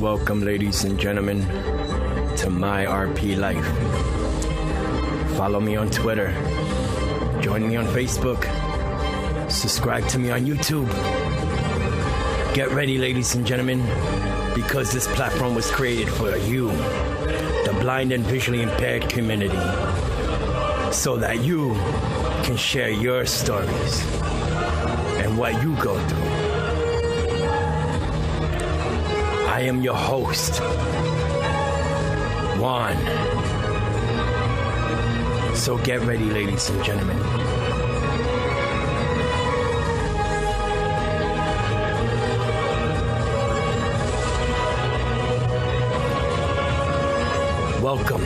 welcome, ladies and gentlemen, to my RP life. Follow me on Twitter. Join me on Facebook. Subscribe to me on YouTube. Get ready, ladies and gentlemen, because this platform was created for you, the blind and visually impaired community, so that you can share your stories and what you go through. I am your host, Juan. So get ready, ladies and gentlemen. Welcome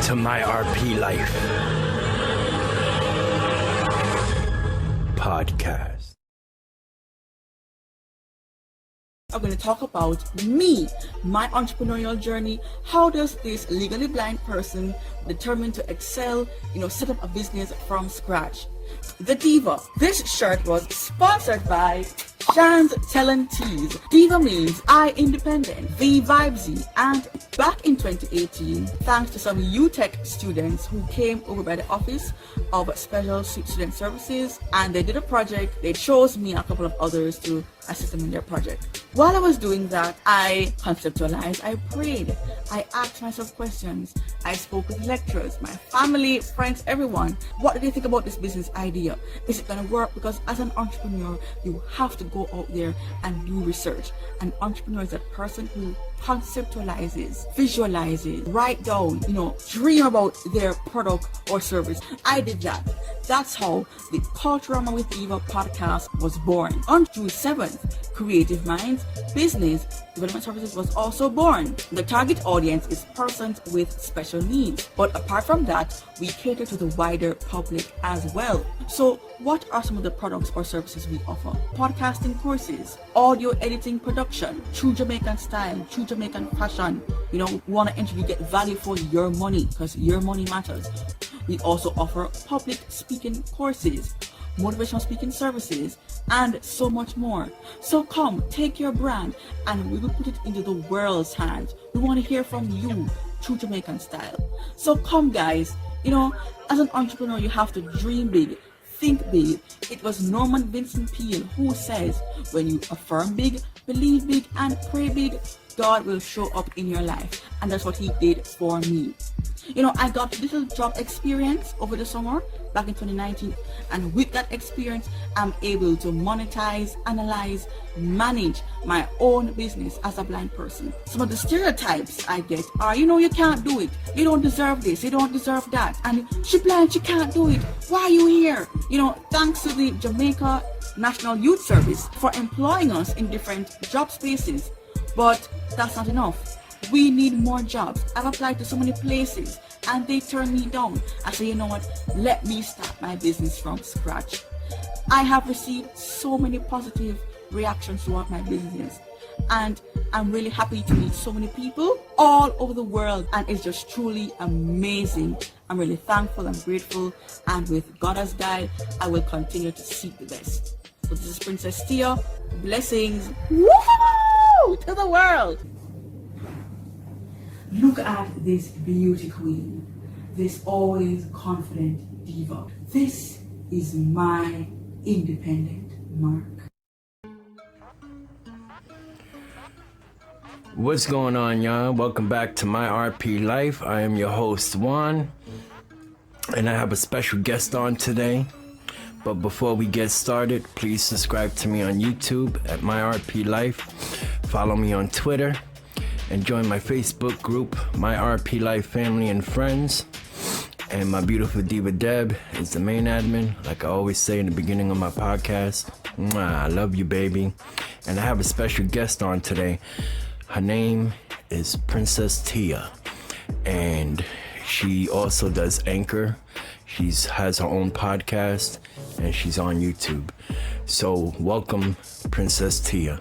to my RP Life podcast. I'm going to talk about me, my entrepreneurial journey. How does this legally blind person determined to excel, set up a business from scratch? The Diva. This shirt was sponsored by Shan's Talent Tees. Diva means I independent, the vibesy. And back in 2018, thanks to some UTech students who came over by the Office of Special Student Services and they did a project, they chose me and a couple of others to assist them in their project. While I was doing that, I conceptualized, I prayed, I asked myself questions, I spoke with lecturers, my family, friends, everyone. What do they think about this business idea? Is it going to work? Because as an entrepreneur, you have to go out there and do research. An entrepreneur is that person who conceptualizes, visualizes, write down, dream about their product or service. I did that. That's how the Kulcharama with Diva podcast was born. On June 7th, Creative Minds Business Development Services was also born. The target audience is persons with special needs. But apart from that, we cater to the wider public as well. So what are some of the products or services we offer? Podcasting courses, audio editing production, true Jamaican style, true Jamaican fashion. We want to ensure you get value for your money because your money matters. We also offer public speaking courses, motivational speaking services, and so much more. So come, take your brand and we will put it into the world's hands. We want to hear from you, true Jamaican style. So come guys, as an entrepreneur you have to dream big, think big. It was Norman Vincent Peale who says, when you affirm big, believe big, and pray big, God will show up in your life. And that's what he did for me. I got little job experience over the summer back in 2019, and with that experience I'm able to monetize, analyze, manage my own business as a blind person. Some of the stereotypes I get are, you can't do it, you don't deserve this, you don't deserve that, and she blind, she can't do it, why are you here? Thanks to the Jamaica National Youth Service for employing us in different job spaces, but that's not enough. We need more jobs. I've applied to so many places and they turn me down. I say, you know what? Let me start my business from scratch. I have received so many positive reactions throughout my business. And I'm really happy to meet so many people all over the world. And it's just truly amazing. I'm really thankful and grateful. And with God as guide, I will continue to seek the best. So this is Princess Tia. Blessings. Woo! To the world. Look at this beauty queen, this always confident diva. This is my independent mark. What's going on, y'all? Welcome back to my RP Life. I am your host, Juan, and I have a special guest on today. But before we get started, please subscribe to me on YouTube at my RP Life. Follow me on Twitter. And join my Facebook group, My RP Life Family and Friends. And my beautiful Diva Deb is the main admin, like I always say in the beginning of my podcast. Mwah, I love you, baby. And I have a special guest on today. Her name is Princess Tia. And she also does Anchor. She has her own podcast and she's on YouTube. So welcome, Princess Tia.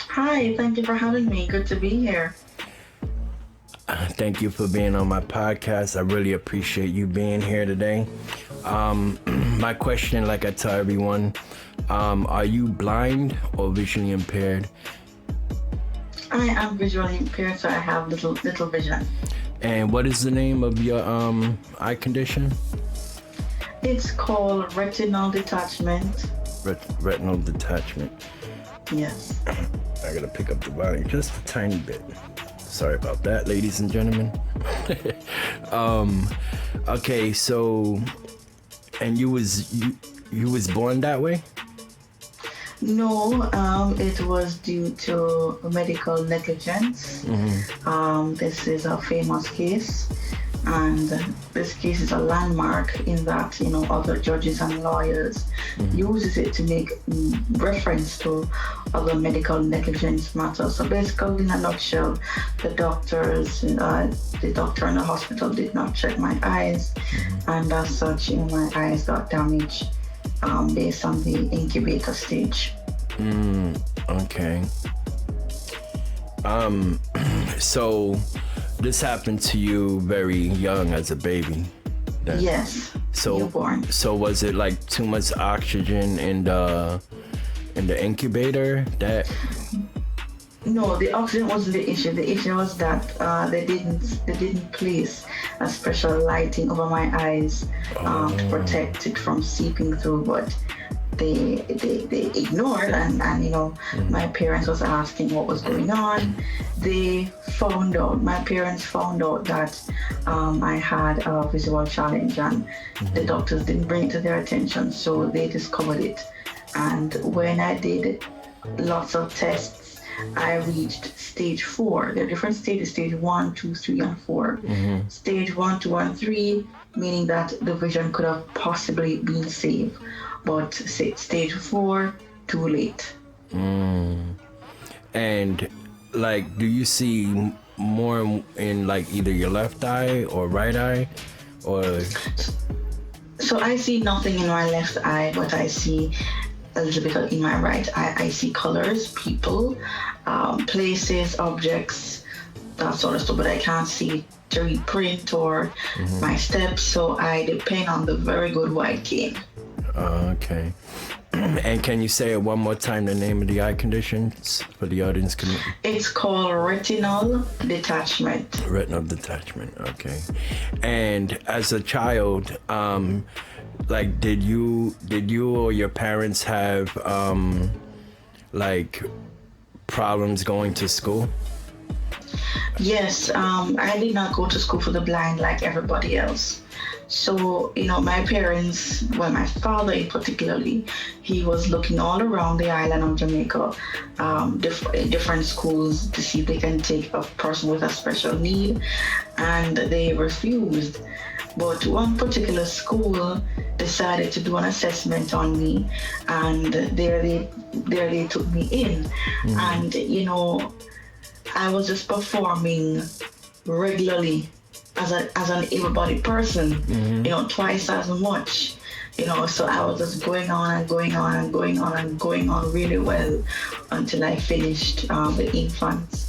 Hi, thank you for having me. Good to be here. Thank you for being on my podcast. I really appreciate you being here today. My question, like I tell everyone, are you blind or visually impaired? I am visually impaired, so I have little vision. And what is the name of your eye condition? It's called retinal detachment. Retinal detachment. Yes. I gotta pick up the volume just a tiny bit. Sorry about that, ladies and gentlemen. Okay, so, and you was born that way? No, it was due to medical negligence. This is a famous case, and this case is a landmark in that, other judges and lawyers uses it to make reference to other medical negligence matters. So basically, in a nutshell, the doctor in the hospital did not check my eyes, and as such, my eyes got damaged based on the incubator stage. Okay. So this happened to you very young as a baby? Then? Yes. So newborn. So was it like too much oxygen in the incubator that? No, the oxygen wasn't the issue. The issue was that they didn't place a special lighting over my eyes to protect it from seeping through, but they ignored, and my parents was asking what was going on. My parents found out that I had a visual challenge, and the doctors didn't bring it to their attention, so they discovered it. And when I did lots of tests, I reached stage 4. There are different stages: stage 1, 2, 3, and 4. Stage 1, 2, and 3, meaning that the vision could have possibly been saved, but stage 4, too late. And like, do you see more in like either your left eye or right eye, or? So I see nothing in my left eye, but I see a little bit in my right eye. I see colors, people, places, objects, that sort of stuff, but I can't see to read print or my steps, so I depend on the very good white cane. Okay. And can you say it one more time, the name of the eye conditions for the audience? It's called retinal detachment. Retinal detachment, okay. And as a child, like, did you or your parents have like problems going to school? Yes, I did not go to school for the blind like everybody else. So, my parents, my father particularly, he was looking all around the island of Jamaica, different schools to see if they can take a person with a special need, and they refused. But one particular school decided to do an assessment on me, and there they took me in. And I was just performing regularly as an able-bodied person, twice as much, so I was just going on and going on and going on and going on really well until I finished the infant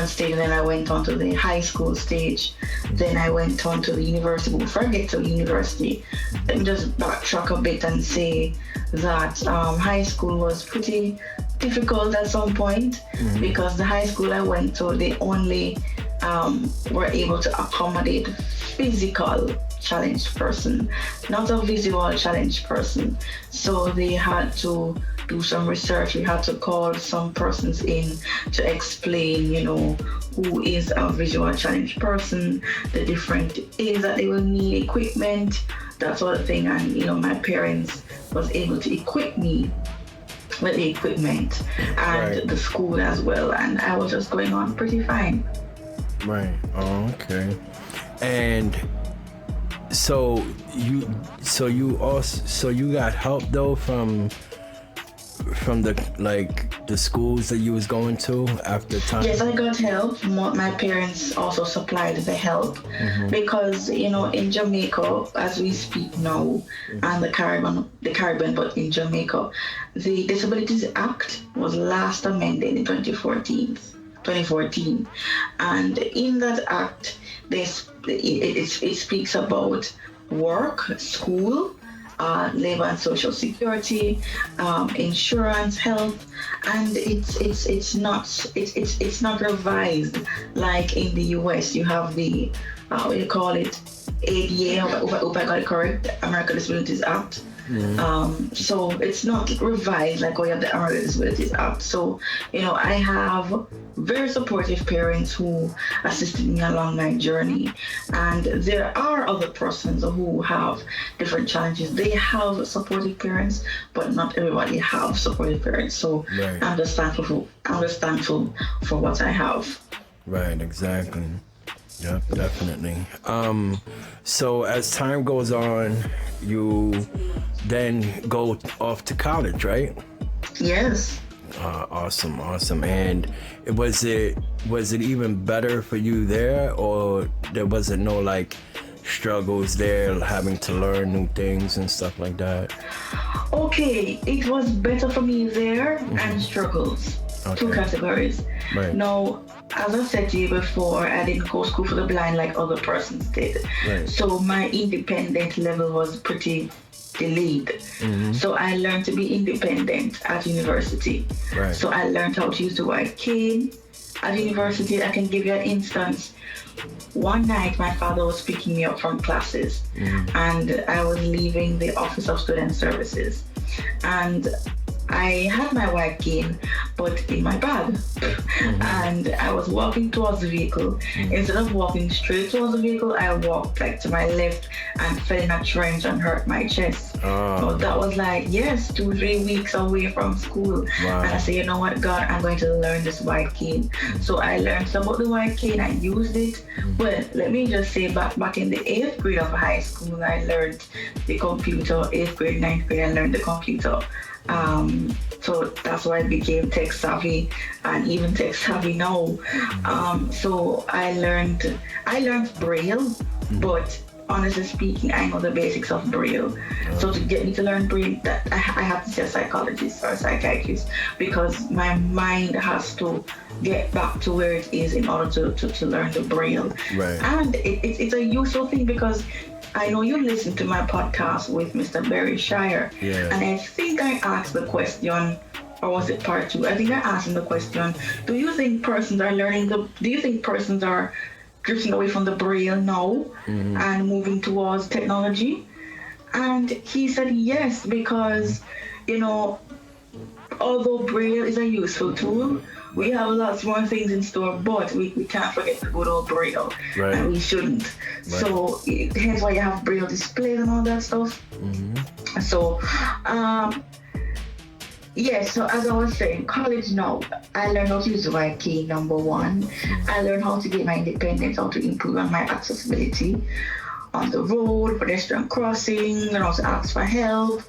stage, and then I went on to the high school stage. Then I went on to the university. Before I get to university, let me just backtrack a bit and say that high school was pretty difficult at some point, because the high school I went to, they only were able to accommodate physical challenged person, not a visual challenged person. So they had to do some research. We had to call some persons in to explain, who is a visual challenged person, the different aids that they will need, equipment, that sort of thing. And, my parents was able to equip me with the equipment and the school as well. And I was just going on pretty fine. Right. Oh, okay. And so you got help though from the schools that you was going to after time? Yes, I got help. My parents also supplied the help because in Jamaica, as we speak now, and the Caribbean, but in Jamaica, the Disabilities Act was last amended in 2014, and in that act, it speaks about work, school, labor and social security, insurance, health, and it's not revised like in the US. You have the what do you call it, ADA, hope I got it correct, American Disabilities Act. So it's not revised like we have the American Disabilities Act. So, I have very supportive parents who assisted me along my journey. And there are other persons who have different challenges. They have supportive parents, but not everybody have supportive parents. So right. I'm just thankful for what I have. Right, exactly. Yep, definitely. So as time goes on, you then go off to college, right? Yes. Awesome. And was it even better for you there, or there wasn't no like struggles there, having to learn new things and stuff like that? Okay, it was better for me there and struggles. Okay. Two categories. Right. Now, as I said to you before, I didn't go school for the blind like other persons did. Right. So my independent level was pretty delayed. So I learned to be independent at university. Right. So I learned how to use the white cane at university. I can give you an instance. One night, my father was picking me up from classes, and I was leaving the Office of Student Services, and I had my white cane, but in my bag. And I was walking towards the vehicle. Instead of walking straight towards the vehicle, I walked like to my left and fell in a trench and hurt my chest. So that was like, 2-3 weeks away from school. Wow. And I said, you know what, God, I'm going to learn this white cane. So I learned about the white cane. I used it. Well, let me just say back in the 8th grade of high school, I learned the computer. 8th grade, 9th grade, I learned the computer. So that's why I became tech savvy, and even tech savvy now. So I learned Braille, but honestly speaking, I know the basics of Braille. So to get me to learn Braille, that I have to see a psychologist or a psychiatrist, because my mind has to get back to where it is in order to learn the Braille. Right. And it's a useful thing, because I know you listened to my podcast with Mr. Barry Shire, and I think I asked the question, or was it part 2? I think I asked him the question, do you think persons are drifting away from the Braille now and moving towards technology? And he said yes, because, although Braille is a useful tool, we have lots more things in store, but we can't forget the good old Braille, right. And we shouldn't. Right. So hence why you have Braille displays and all that stuff. So, so as I was saying, college now, I learned how to use the white key, number one. I learned how to get my independence, how to improve on my accessibility on the road, pedestrian crossing, and also ask for help.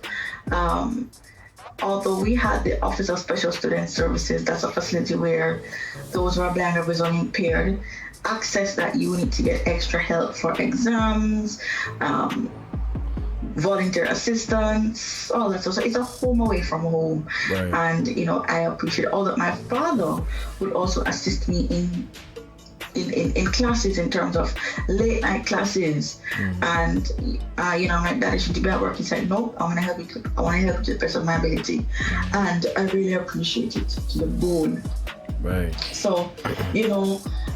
Although we had the Office of Special Student Services, that's a facility where those who are blind or visually impaired access that unit to get extra help for exams, volunteer assistance, all that. So it's a home away from home. Right. And, I appreciate all that. My father would also assist me in classes, in terms of late night classes. And my dad should be at work. He said, no, I want to help you to the best of my ability. And I really appreciate it to the bone. Right. So,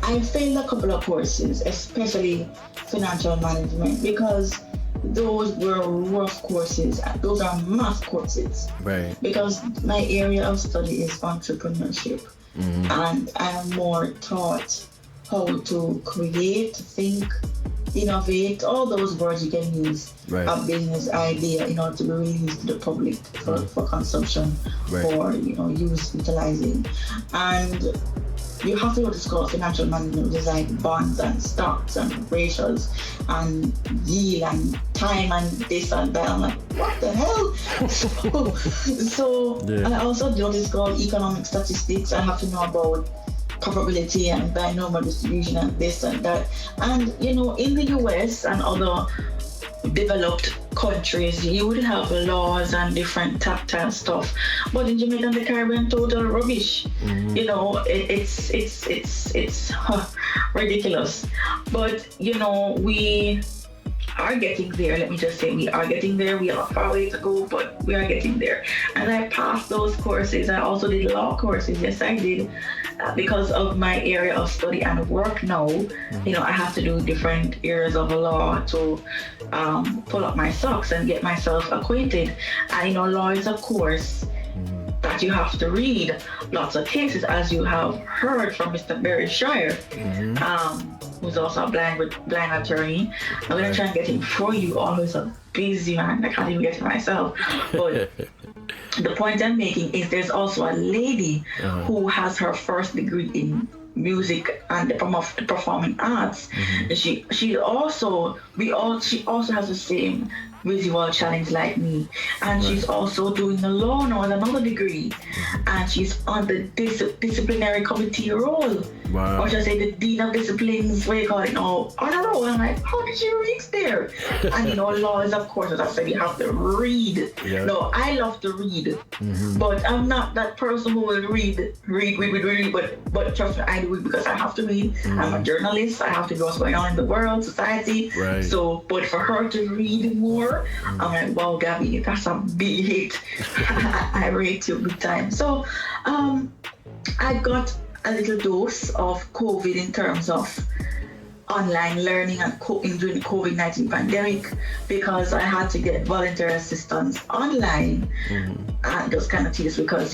I failed a couple of courses, especially financial management, because those were rough courses. Those are math courses. Right. Because my area of study is entrepreneurship. And I'm more taught how to create, think, innovate, all those words you can use. Right. A business idea in order to be released to the public for consumption, for utilizing. And you have to go to school of financial management, which is like bonds and stocks and ratios and yield and time and this and that. I'm like, what the hell? So I also do this called economic statistics. I have to know about probability and binomial distribution and this and that. And in the US and other developed countries, you would have laws and different tactile stuff, but in Jamaica and the Caribbean, total rubbish. It's ridiculous. But are getting there. Let me just say, we are getting there. We have a far way to go, but we are getting there. And I passed those courses. I also did law courses. Yes, I did. Because of my area of study and work now, I have to do different areas of law to pull up my socks and get myself acquainted. And law is a course that you have to read lots of cases, as you have heard from Mr. Barry Shire, who's also a blind attorney. I'm gonna try and get him for you. Always a busy man. I can't even get it myself. But the point I'm making is there's also a lady who has her first degree in music and the performing arts. And she also has the same visual challenge like me, and she's also doing the law now with another degree, and she's on the disciplinary committee role. Wow. Or should I say the dean of disciplines, what do you call it now? I don't know. I'm like, how did she reach there? And law is, of course, as I said, you have to read. Yeah. No, I love to read, but I'm not that person who will read, but trust me, I do it because I have to read. I'm a journalist. I have to know what's going on in the world, society. Right. So, but for her to read more, I'm like, wow, Gabby, that's a big hit. I rate you big time. So, I got a little dose of COVID in terms of online learning and coping during the COVID-19 pandemic, because I had to get volunteer assistance online. And it was kind of tedious because,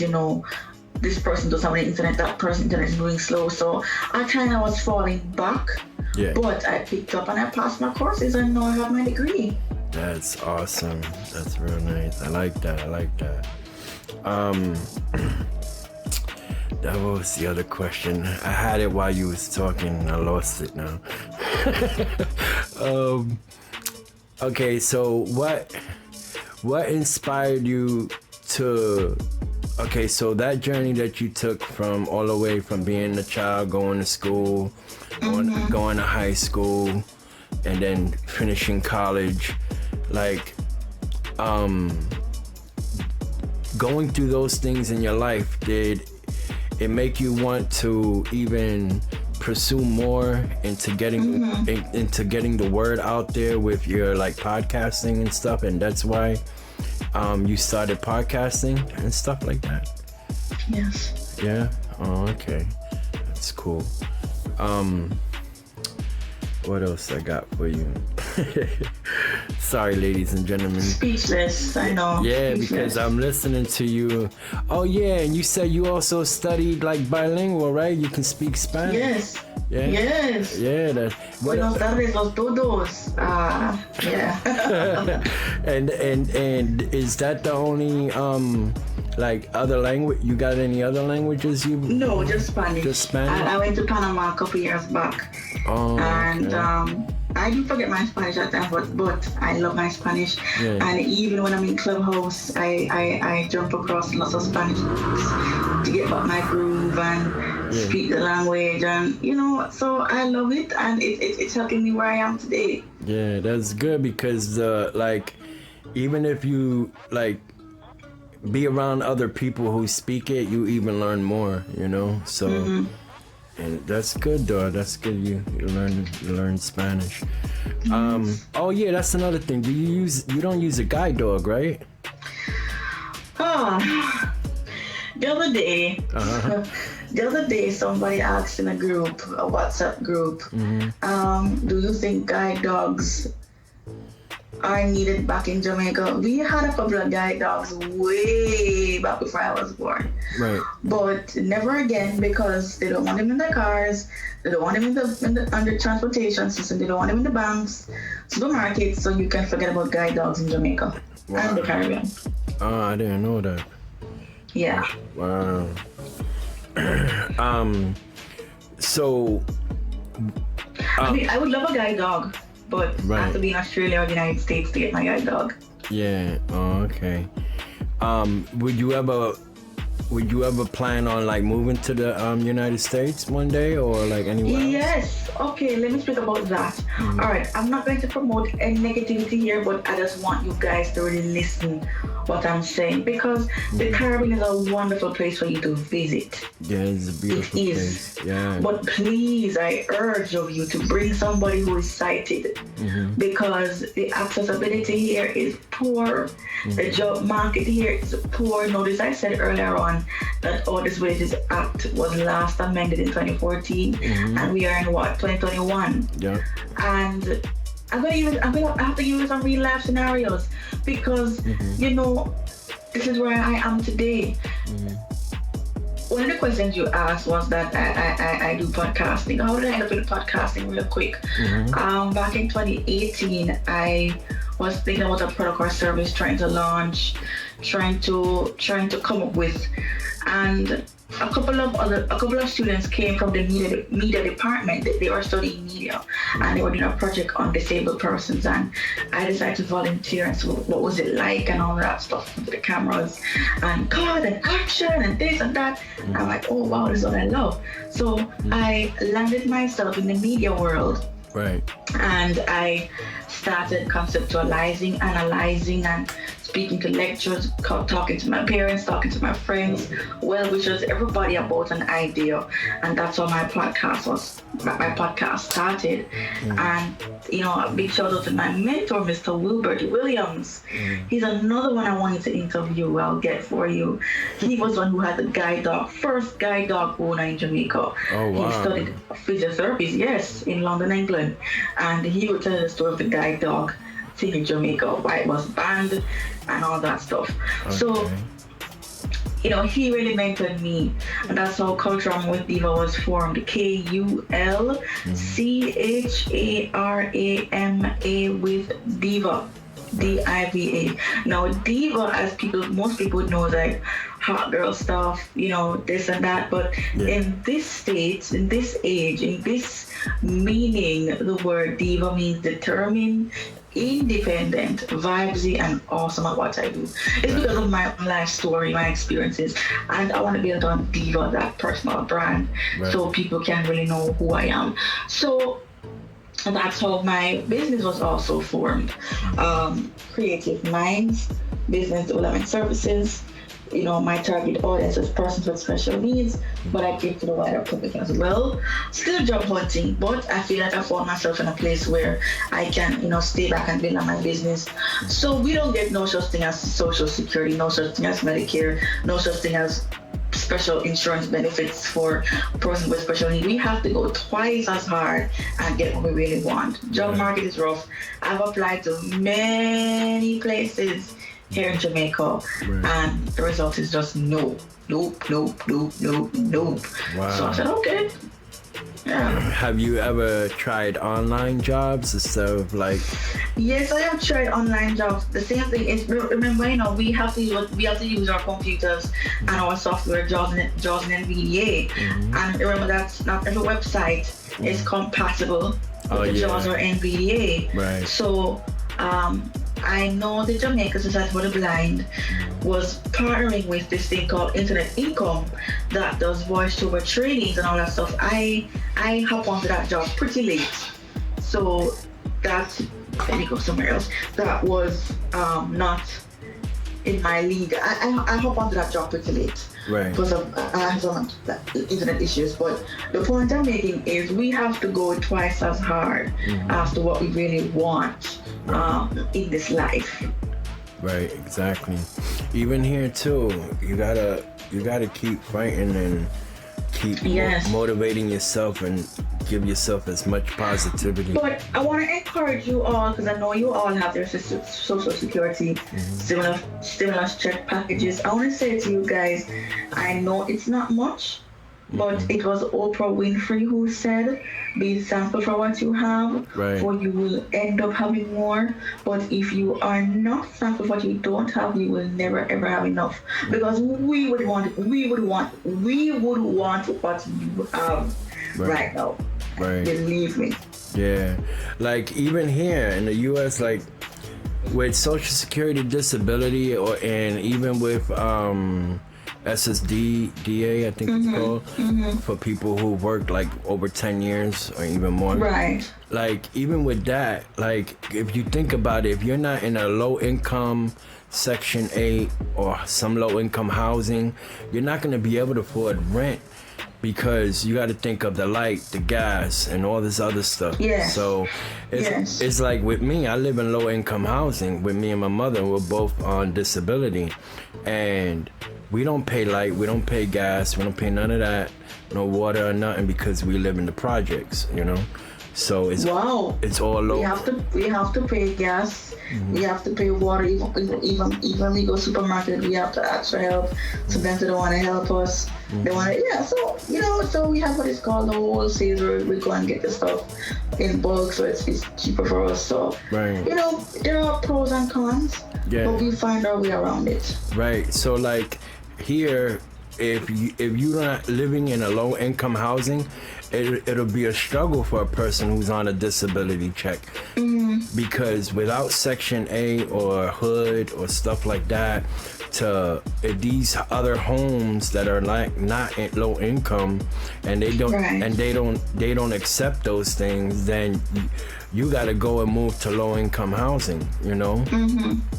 this person doesn't have the internet, that person's internet is moving slow. So I kind of was falling back. Yeah. But I picked up and I passed my courses, and now I have my degree. That's awesome. That's real nice. I like that. That was the other question. I had it while you was talking. I lost it now. Okay, so what inspired you to? Okay, so that journey that you took from all the way from being a child, going to school, going to high school, and then finishing college, like, going through those things in your life, did it make you want to even pursue more into getting into getting the word out there with your like podcasting and stuff, and that's why you started podcasting and stuff like that? Yes. Yeah. Oh, okay. That's cool. What else I got for you? Sorry, ladies and gentlemen. Speechless, I know. Yeah, Speechless. because I'm listening to you. Oh, yeah, and you said you also studied like bilingual, right? You can speak Spanish. Yes. Yeah. Yes. Yeah. That. Buenos tardes, los todos. Yeah. And is that the only like other language? You got any other languages you? No, just Spanish. Just Spanish. I went to Panama a couple years back. Oh. And Okay. I didn't forget my Spanish at that time, but I love my Spanish. Yeah. And even when I'm in clubhouse, I jump across lots of Spanish books to get back my groove and speak the language, and so I love it, and it's helping me where I am today. Yeah, that's good, because like, even if you like be around other people who speak it, you even learn more, so and that's good though. That's good. You learn Spanish. Oh yeah, that's another thing. You don't use a guide dog, right? The other day somebody asked in a WhatsApp group, do you think guide dogs are needed back in Jamaica? We had a couple of guide dogs way back before I was born. Right. But never again, because they don't want them in their cars, they don't want them in the under transportation system, they don't want them in the banks, supermarkets, so you can forget about guide dogs in Jamaica and the Caribbean. Oh, I didn't know that. Yeah. Wow. So I mean, I would love a guide dog, but I have to be in Australia or the United States to get my guide dog. Yeah. Oh, okay. Would you ever plan on like moving to the United States one day, or like anywhere else? Yes. Okay, let me speak about that. All right, I'm not going to promote any negativity here, but I just want you guys to really listen what I'm saying, because the Caribbean is a wonderful place for you to visit. Yeah, it's a beautiful It place. is. Yeah. But please, I urge of you to bring somebody who is sighted, because the accessibility here is poor. The job market here is poor. Notice I said earlier on that All Disabilities Act was last amended in 2014, and we are in what, 2021? Yeah. And I have to use some real life scenarios, because you know, this is where I am today. One of the questions you asked was that I do podcasting. How did I end up in podcasting real quick? Back in 2018, I was thinking about a product or service trying to launch, trying to come up with, and a couple of students came from the media department. They were studying media, and they were doing a project on disabled persons, and I decided to volunteer and so what was it like and all that stuff with the cameras and cut and action and this and that. I'm like, oh wow, this is what I love. So I landed myself in the media world. Right. And I started conceptualizing, analyzing, and speaking to lecturers, talking to my parents, talking to my friends, well-wishers, everybody about an idea. And that's how my podcast started. And, you know, a big shout out to my mentor, Mr. Wilbert Williams. He's another one I wanted to interview. I'll get for you. He was one who had the first guide dog owner in Jamaica. Oh, wow. He studied physiotherapy, yes, in London, England. And he would tell the story of the guide dog thing in Jamaica, why it was banned and all that stuff. Okay. So, you know, he really mentored me, and that's how Kulcharama with Diva was formed. Kulcharama with Diva, Diva. Now, Diva, as most people know, like hot girl stuff, you know, this and that. But in this state, in this age, in this meaning, the word Diva means determined, independent, vibesy, and awesome at what I do. It's because of my own life story, my experiences, and I want to build on Diva, that personal brand, so people can really know who I am. So that's how my business was also formed. Creative Minds, Business Development Services. You know, my target audience is persons with special needs, but I came to the wider public as well. Still job hunting, but I feel like I found myself in a place where I can, you know, stay back and build on my business. So we don't get no such thing as Social Security, no such thing as Medicare, no such thing as special insurance benefits for persons with special needs. We have to go twice as hard and get what we really want. Job market is rough. I've applied to many places here in Jamaica, and the result is just nope. Wow. So I said, okay. Yeah. Have you ever tried online jobs instead of like? Yes, I have tried online jobs. The same thing is, remember, you know, we have to use our computers and our software, JAWS and NVDA. And remember that not every website is compatible with JAWS or NVDA. Right. So I know the Jamaica Society for the Blind was partnering with this thing called Internet Income that does voice-over trainings and all that stuff. I hop onto that job pretty late. So let me go somewhere else. That was not in my league. I hop onto that job pretty late. Right. Because of some internet issues. But the point I'm making is we have to go twice as hard as to what we really want in this life. Right, exactly. Even here too, you gotta keep fighting and keep motivating yourself and give yourself as much positivity. But I want to encourage you all, because I know you all have your social security stimulus check packages. I want to say to you guys, I know it's not much, but it was Oprah Winfrey who said, be thankful for what you have, for you will end up having more. But if you are not thankful for what you don't have, you will never ever have enough. Because we would want what you have right now. Right. Believe me. Yeah. Like even here in the US, like with Social Security disability and even with SSDA, I think it's called, for people who worked like over 10 years or even more. Right. Like, even with that, like, if you think about it, if you're not in a low income Section 8 or some low income housing, you're not going to be able to afford rent, because you got to think of the light, the gas, and all this other stuff. Yes. So it's like with me, I live in low income housing with me and my mother. We're both on disability, and we don't pay light, we don't pay gas, we don't pay none of that, no water or nothing, because we live in the projects, you know. So it's all low. We have to pay gas. We have to pay water. Even we go supermarket, we have to ask for help. Sometimes they don't want to help us. They want to, so so we have what is called the wholesale, where we go and get the stuff in bulk, so it's cheaper for us. So there are pros and cons, but we find our way around it. Right. So like here, if you're not living in a low income housing, it'll be a struggle for a person who's on a disability check, because without Section 8 or HUD or stuff like that, to these other homes that are like not in low income, and they don't accept those things, then you got to go and move to low income housing, you know.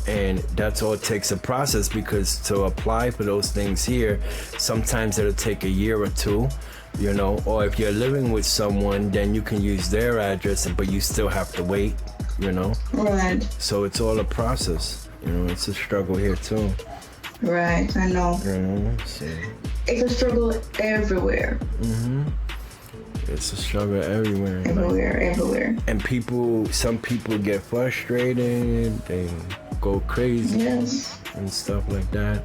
And that's all it takes, a process, because to apply for those things here, sometimes it'll take a year or two, you know. Or if you're living with someone, then you can use their address, but you still have to wait, you know. Right. So it's all a process, you know. It's a struggle here too. Right, I know. So. It's a struggle everywhere. It's a struggle everywhere. Everywhere. And some people get frustrated, they go crazy. Yes. And stuff like that.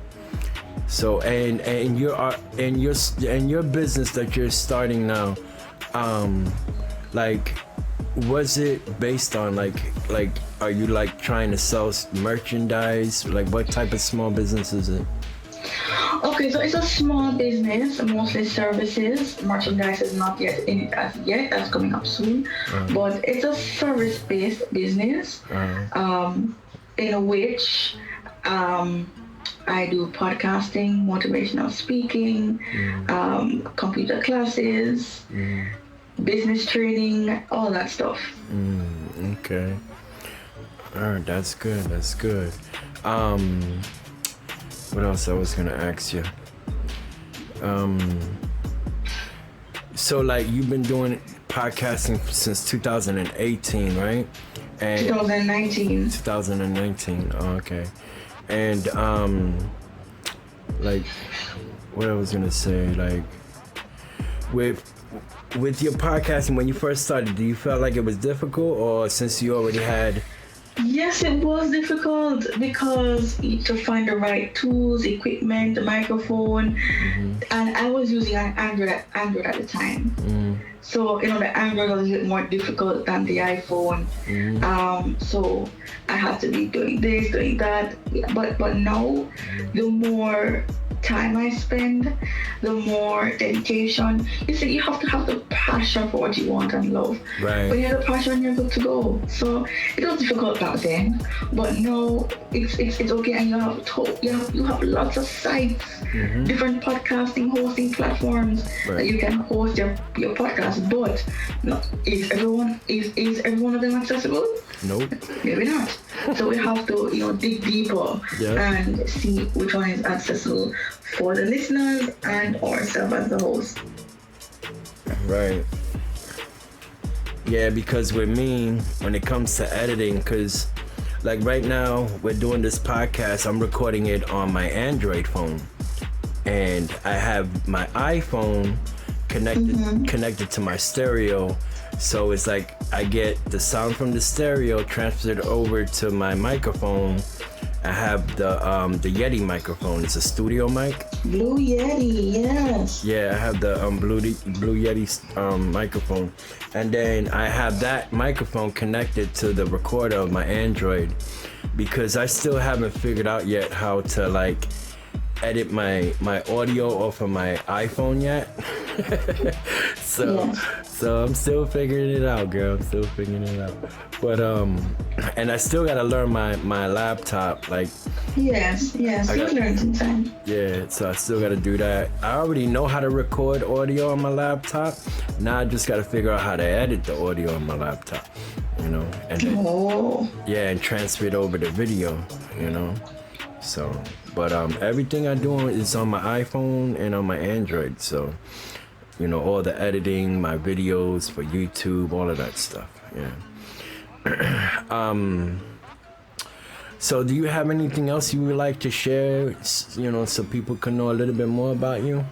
So and your business that you're starting now, like, was it based on like are you like trying to sell merchandise? Like, what type of small business is it? Okay, so it's a small business, mostly services. Merchandise is not yet in it as yet. That's coming up soon. But it's a service-based business, in which I do podcasting, motivational speaking, computer classes, business training, all that stuff. Okay. All right, that's good. What else I was gonna ask you? So like, you've been doing podcasting since 2018, right? And 2019. 2019. Oh, okay. And like, what I was gonna say, like, with your podcasting, when you first started, do you feel like it was difficult, or since you already had? Yes, it was difficult, because to find the right tools, equipment, the microphone, and I was using an Android at the time. So, the Android was a bit more difficult than the iPhone. So I had to be doing this, doing that. But now, the more time I spend, the more dedication. You see, you have to have the passion for what you want and love. Right. When you have the passion, you're good to go. So it was difficult back then, but now it's okay. And you have lots of sites, different podcasting hosting platforms that you can host your podcast. But is every one of them accessible? Nope. Maybe not. So we have to dig deeper and see which one is accessible for the listeners and ourselves as the host. Right. Yeah, because with me, when it comes to editing, because like right now we're doing this podcast, I'm recording it on my Android phone, and I have my iPhone connected to my stereo. So it's like I get the sound from the stereo transferred over to my microphone. I have the Yeti microphone. It's a studio mic. Blue Yeti, yes. Yeah, I have the Blue Yeti microphone, and then I have that microphone connected to the recorder of my Android, because I still haven't figured out yet how to like edit my audio off of my iPhone yet. So I'm still figuring it out, girl. I'm still figuring it out. But and I still gotta learn my laptop. Like Yes, you'll learn in time. yeah, so I still gotta do that. I already know how to record audio on my laptop. Now I just gotta figure out how to edit the audio on my laptop. You know, and then, and transfer it over to video. You know, so but everything I do is on my iPhone and on my Android. So. You know, all the editing, my videos for YouTube, all of that stuff. Yeah. So do you have anything else you would like to share, you know, so people can know a little bit more about you?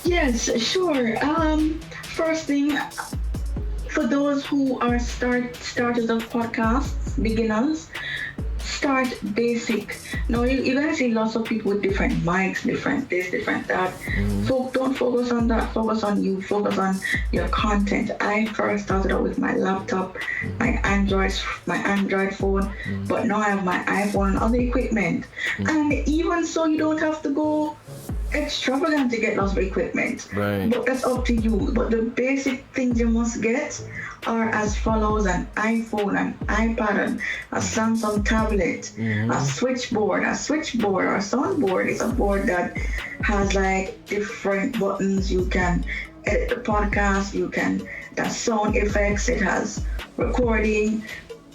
Yes, sure. First thing, for those who are starters of podcasts, beginners, start basic. Now you're gonna see lots of people with different mics, different this, different that. So don't focus on that. Focus on you. Focus on your content. I first started out with my laptop, my Android phone, but now I have my iPhone and other equipment. And even so, you don't have to go extravagant to get lots of equipment. Right. But that's up to you. But the basic things you must get are as follows: an iPhone, an iPad, and a Samsung tablet, a switchboard or soundboard is a board that has like different buttons. You can edit the podcast, that's sound effects, it has recording,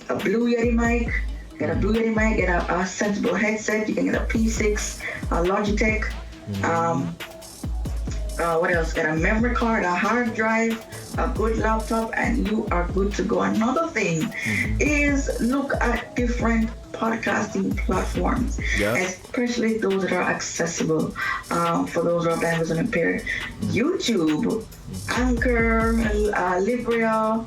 a Blue Yeti mic, get a sensible headset, you can get a P6, a Logitech, what else? Get a memory card, a hard drive, a good laptop, and you are good to go. Another thing is look at different podcasting platforms, especially those that are accessible for those who are blind, visually impaired. YouTube, Anchor, Libria,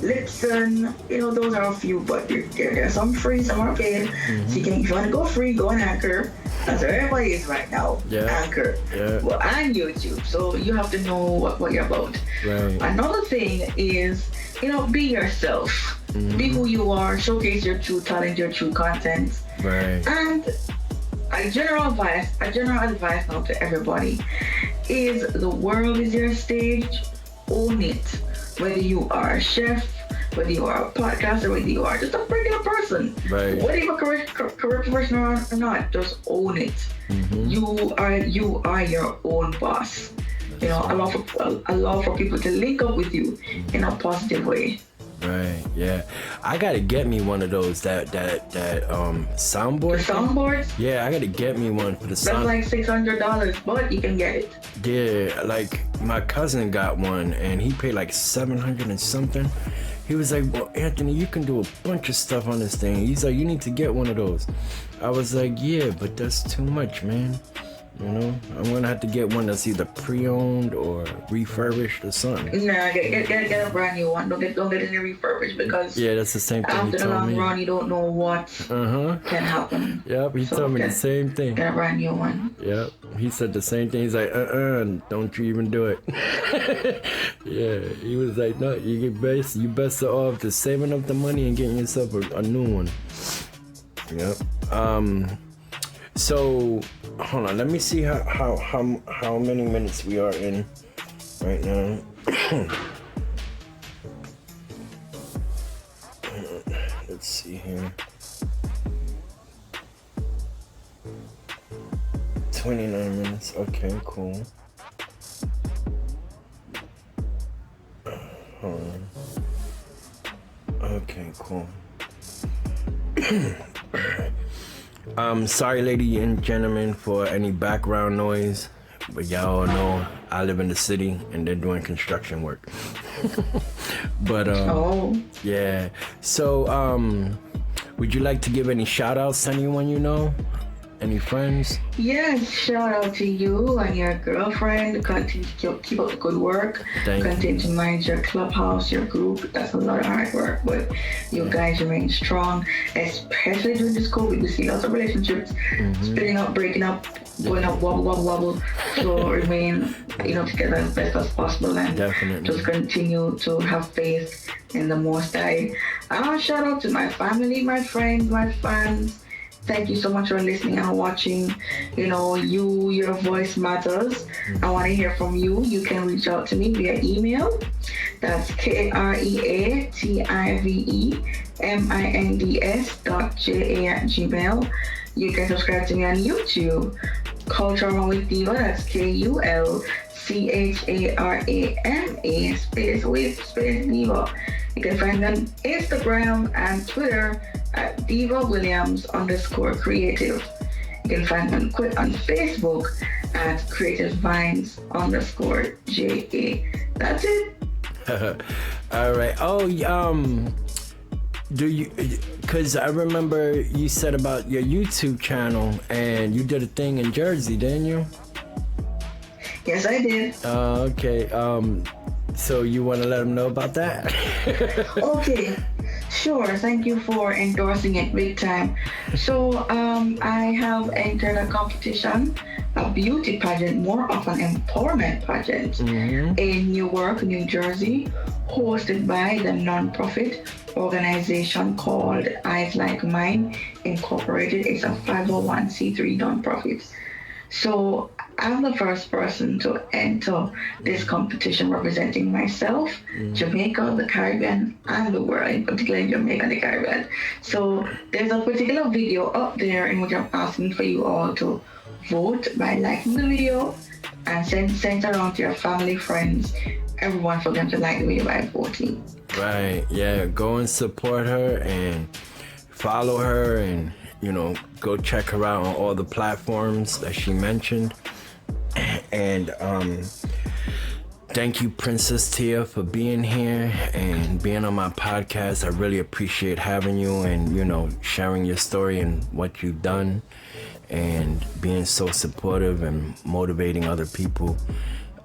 Lipson, you know, those are a few, but there are some free, some are paid. So if you want to go free, go on Anchor. That's where everybody is right now. Anchor. Well, and YouTube. So you have to know what you're about. Right. Another thing is, you know, be yourself. Be who you are. Showcase your true talent, your true content. Right. And a general advice now to everybody is the world is your stage. Own it. Whether you are a chef, whether you are a podcaster, whether you are just a regular person, whether you're a career professional or not, just own it. You are your own boss. You know, allow for people to link up with you in a positive way. Right. Yeah. I gotta get me one of those that soundboard. The soundboards? Yeah, I gotta get me one for the sound. That's like $600, but you can get it. Yeah, like my cousin got one and he paid like $700 and something. He was like, well, Anthony, you can do a bunch of stuff on this thing. He's like, you need to get one of those. I was like, yeah, but that's too much, man. You know, I'm gonna have to get one that's either pre-owned or refurbished or something. Nah, get a brand new one. Don't get any refurbished because that's the same thing after he the told long me. run, you don't know what can happen. Yep, he told me the same thing. Get a brand new one. Yep, he said the same thing. He's like, don't you even do it. Yeah, he was like, no, you best off just saving up the money and getting yourself a new one. Yep. So hold on, let me see how many minutes we are in right now. Let's see here. 29 minutes. Okay, cool. Hold on. Okay, cool. Sorry, ladies and gentlemen, for any background noise, but y'all know I live in the city and they're doing construction work. But yeah. So would you like to give any shout outs to anyone you know? Any friends? Yes, shout out to you and your girlfriend. Continue to keep up the good work. Continue to manage your clubhouse, your group. That's a lot of hard work, but you guys remain strong, especially during this COVID. We see lots of relationships splitting up, breaking up, going up, wobble. So remain, together as best as possible, and just continue to have faith in the Most High. Shout out to my family, my friends, my fans. thank you so much for listening and watching. Your voice matters. I want to hear from you. You can reach out to me via email. That's KreativeMinds.ja@gmail. You can subscribe to me on YouTube. Kulcharama with Diva. That's KULCHARAMA space with space Diva. You can find me on Instagram and Twitter at Diva_Williams_creative. You can find me on Facebook at CreativeVines_JA. That's it. All right. Oh, do you? Because I remember you said about your YouTube channel, and you did a thing in Jersey, didn't you? Yes, I did. Okay. So you want to let them know about that? Okay. Sure. Thank you for endorsing it big time. So I have entered a competition, a beauty pageant, more of an empowerment pageant in Newark, New Jersey, hosted by the non-profit organization called Eyes Like Mine Incorporated. It's a 501c3 non-profit. So I'm the first person to enter this competition representing myself, Jamaica, the Caribbean, and the world, in particular Jamaica and the Caribbean. So there's a particular video up there in which I'm asking for you all to vote by liking the video and send it around to your family, friends, everyone, for them to like the video by voting. Right. Yeah. Go and support her and follow her, and go check her out on all the platforms that she mentioned. And thank you, Princess Tia, for being here and being on my podcast. I really appreciate having you and sharing your story and what you've done and being so supportive and motivating other people.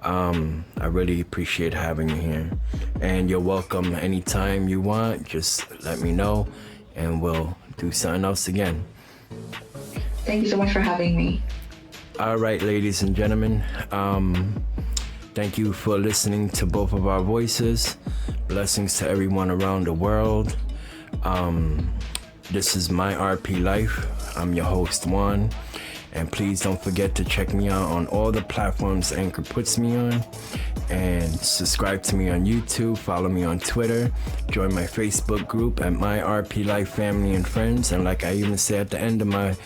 I really appreciate having you here, and you're welcome anytime you want. Just let me know and we'll do something else again. Thank you so much for having me. All right, ladies and gentlemen, thank you for listening to both of our voices. Blessings to everyone around the world. This is my RP Life. I'm your host, Juan. And please don't forget to check me out on all the platforms Anchor puts me on. And subscribe to me on YouTube, follow me on Twitter, join my Facebook group at My RP Life Family and Friends. And like I even say at the end of my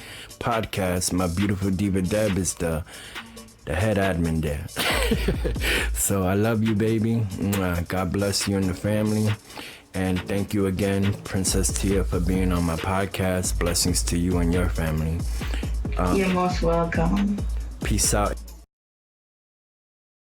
podcast, my beautiful Diva Deb is the head admin there. So I love you, baby. God bless you and the family. And thank you again, Princess Tia, for being on my podcast. Blessings to you and your family. You're most welcome. Peace out.